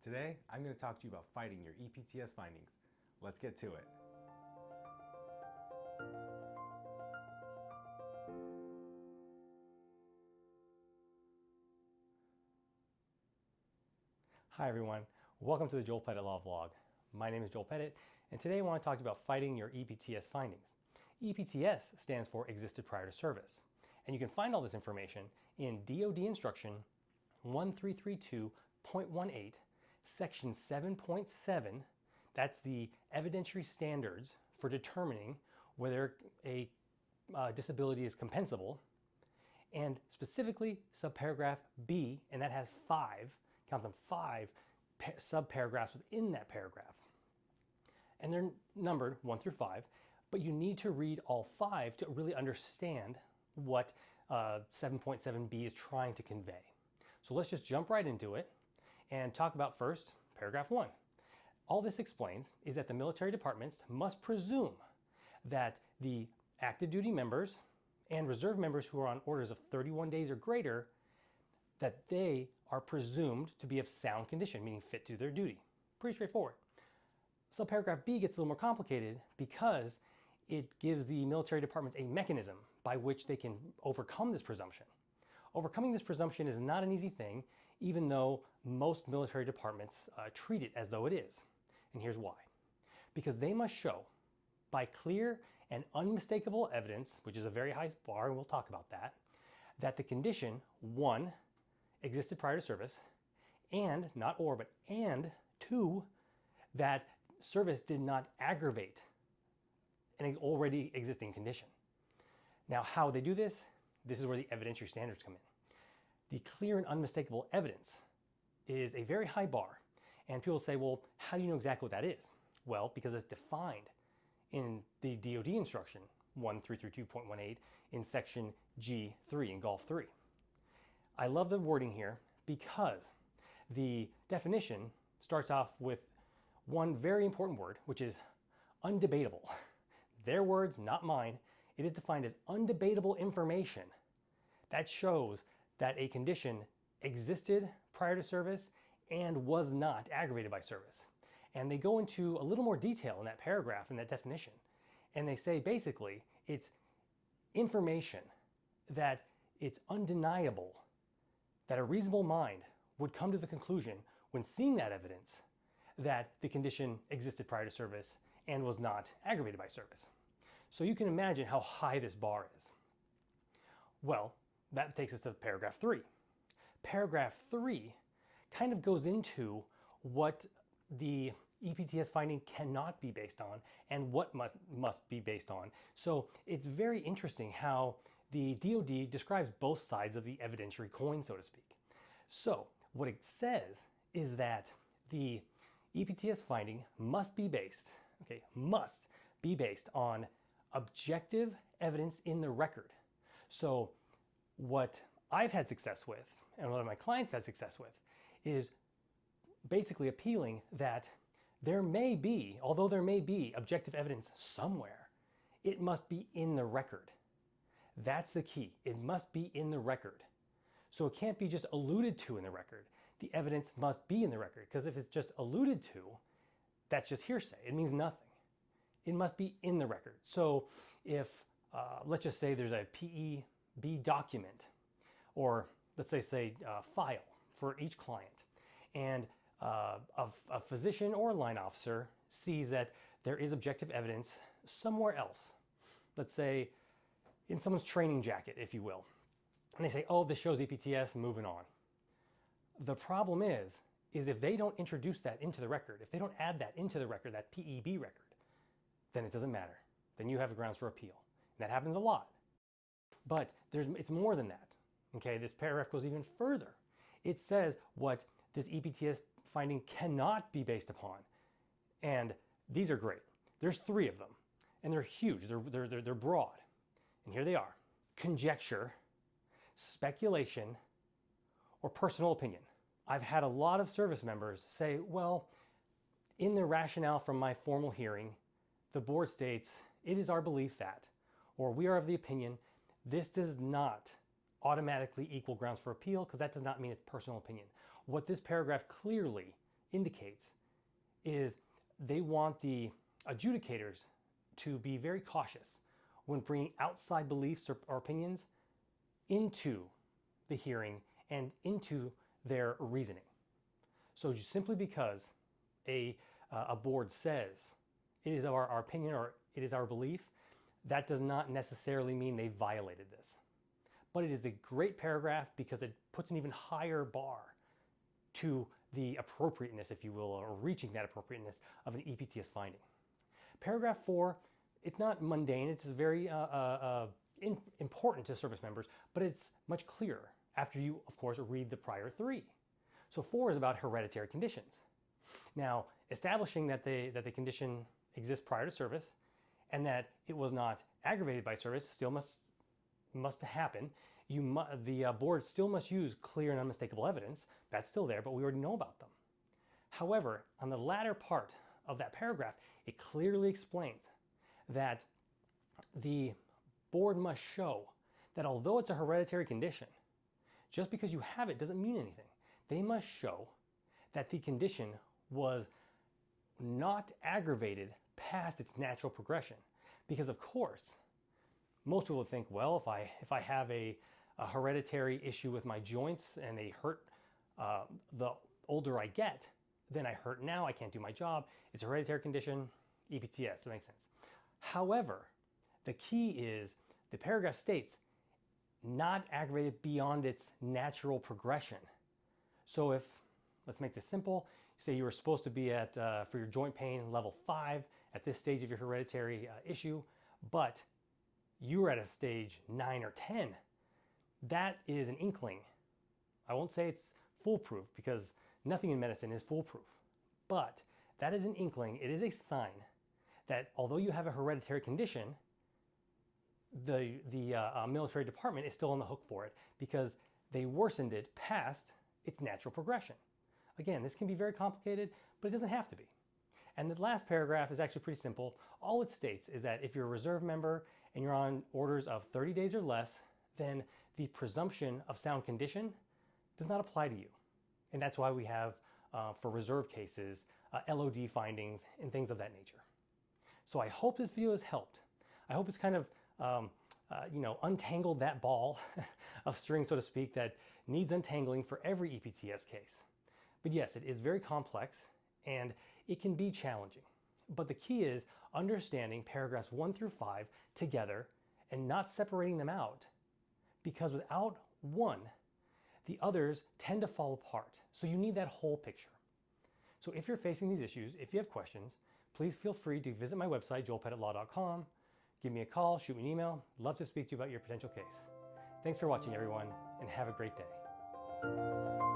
Today, I'm going to talk to you about fighting your EPTS findings. Let's get to it. Hi everyone, welcome to the Joel Pettit Law Vlog. My name is Joel Pettit, and today I want to talk to you about fighting your EPTS findings. EPTS stands for Existed Prior to Service, and you can find all this information in DoD Instruction 1332.18, Section 7.7, that's the evidentiary standards for determining whether a disability is compensable, and specifically subparagraph B, and that has count them five subparagraphs within that paragraph. And they're numbered 1 through 5, but you need to read all 5 to really understand what 7.7b is trying to convey. So let's just jump right into it and talk about first paragraph 1. All this explains is that the military departments must presume that the active duty members and reserve members who are on orders of 31 days or greater, that they are presumed to be of sound condition, meaning fit to their duty. Pretty straightforward. Subparagraph B gets a little more complicated because it gives the military departments a mechanism by which they can overcome this presumption. Overcoming this presumption is not an easy thing, even though most military departments treat it as though it is. And here's why. Because they must show by clear and unmistakable evidence, which is a very high bar, and we'll talk about that, that the condition, 1, existed prior to service, and, not or, but and, 2, that service did not aggravate an already existing condition. Now, how they do this? This is where the evidentiary standards come in. The clear and unmistakable evidence is a very high bar. And people say, well, how do you know exactly what that is? Well, because it's defined in the DoD instruction 1332.18 in section G3 in Gulf 3. I love the wording here because the definition starts off with one very important word, which is undebatable. Their words, not mine. It is defined as undebatable information that shows that a condition existed prior to service and was not aggravated by service. And they go into a little more detail in that paragraph, in that definition. And they say basically it's information that it's undeniable that a reasonable mind would come to the conclusion when seeing that evidence that the condition existed prior to service and was not aggravated by service. So you can imagine how high this bar is. Well, that takes us to paragraph 3. Paragraph 3 kind of goes into what the EPTS finding cannot be based on and what must be based on. So it's very interesting how the DoD describes both sides of the evidentiary coin, so to speak. So what it says is that the EPTS finding must be based on objective evidence in the record. So what I've had success with, and what my clients have had success with, is basically appealing that there may be, although there may be objective evidence somewhere, it must be in the record. That's the key. It must be in the record. So it can't be just alluded to in the record. The evidence must be in the record, because if it's just alluded to, that's just hearsay. It means nothing. It must be in the record. So if, let's just say there's a FPEB document, or let's say file for each client, and a physician or a line officer sees that there is objective evidence somewhere else, let's say in someone's training jacket, if you will, and they say, oh, this shows EPTS, moving on. The problem is if they don't introduce that into the record, if they don't add that into the record, that FPEB record, then it doesn't matter. Then you have a grounds for appeal. And that happens a lot. But it's more than that. Okay, this paragraph goes even further. It says what this EPTS finding cannot be based upon. And these are great. There's 3 of them. And they're huge. They're broad. And here they are. Conjecture, speculation, or personal opinion. I've had a lot of service members say, well, in the rationale from my formal hearing, the board states, it is our belief that, or we are of the opinion, this does not automatically equal grounds for appeal, because that does not mean it's personal opinion. What this paragraph clearly indicates is they want the adjudicators to be very cautious when bringing outside beliefs or opinions into the hearing and into their reasoning. So just simply because a board says it is our opinion or it is our belief, that does not necessarily mean they violated this. But it is a great paragraph because it puts an even higher bar to the appropriateness, if you will, or reaching that appropriateness of an EPTS finding. Paragraph 4, it's not mundane, it's very important to service members, but it's much clearer after you, of course, read the prior 3. So 4 is about hereditary conditions. Now, establishing that the condition exists prior to service and that it was not aggravated by service still must happen. The board still must use clear and unmistakable evidence. That's still there, but we already know about them. However, on the latter part of that paragraph, it clearly explains that the board must show that although it's a hereditary condition, just because you have it doesn't mean anything. They must show that the condition was not aggravated past its natural progression. Because of course, most people think, well, if I have a hereditary issue with my joints and they hurt the older I get, then I hurt now, I can't do my job. It's a hereditary condition, EPTS, that makes sense. However, the key is the paragraph states not aggravated beyond its natural progression. So if, let's make this simple, say you were supposed to be at, for your joint pain, level 5 at this stage of your hereditary issue, but you were at a stage 9 or 10, that is an inkling. I won't say it's foolproof because nothing in medicine is foolproof, but that is an inkling. It is a sign that although you have a hereditary condition, the military department is still on the hook for it because they worsened it past its natural progression. Again, this can be very complicated, but it doesn't have to be. And the last paragraph is actually pretty simple. All it states is that if you're a reserve member and you're on orders of 30 days or less, then the presumption of sound condition does not apply to you. And that's why we have, for reserve cases, LOD findings and things of that nature. So I hope this video has helped. I hope it's kind of untangled that ball of string, so to speak, that needs untangling for every EPTS case. But yes, it is very complex and it can be challenging. But the key is understanding paragraphs 1 through 5 together and not separating them out, because without one, the others tend to fall apart. So you need that whole picture. So if you're facing these issues, if you have questions, please feel free to visit my website, joelpettitlaw.com. Give me a call, shoot me an email. Love to speak to you about your potential case. Thanks for watching, everyone, and have a great day.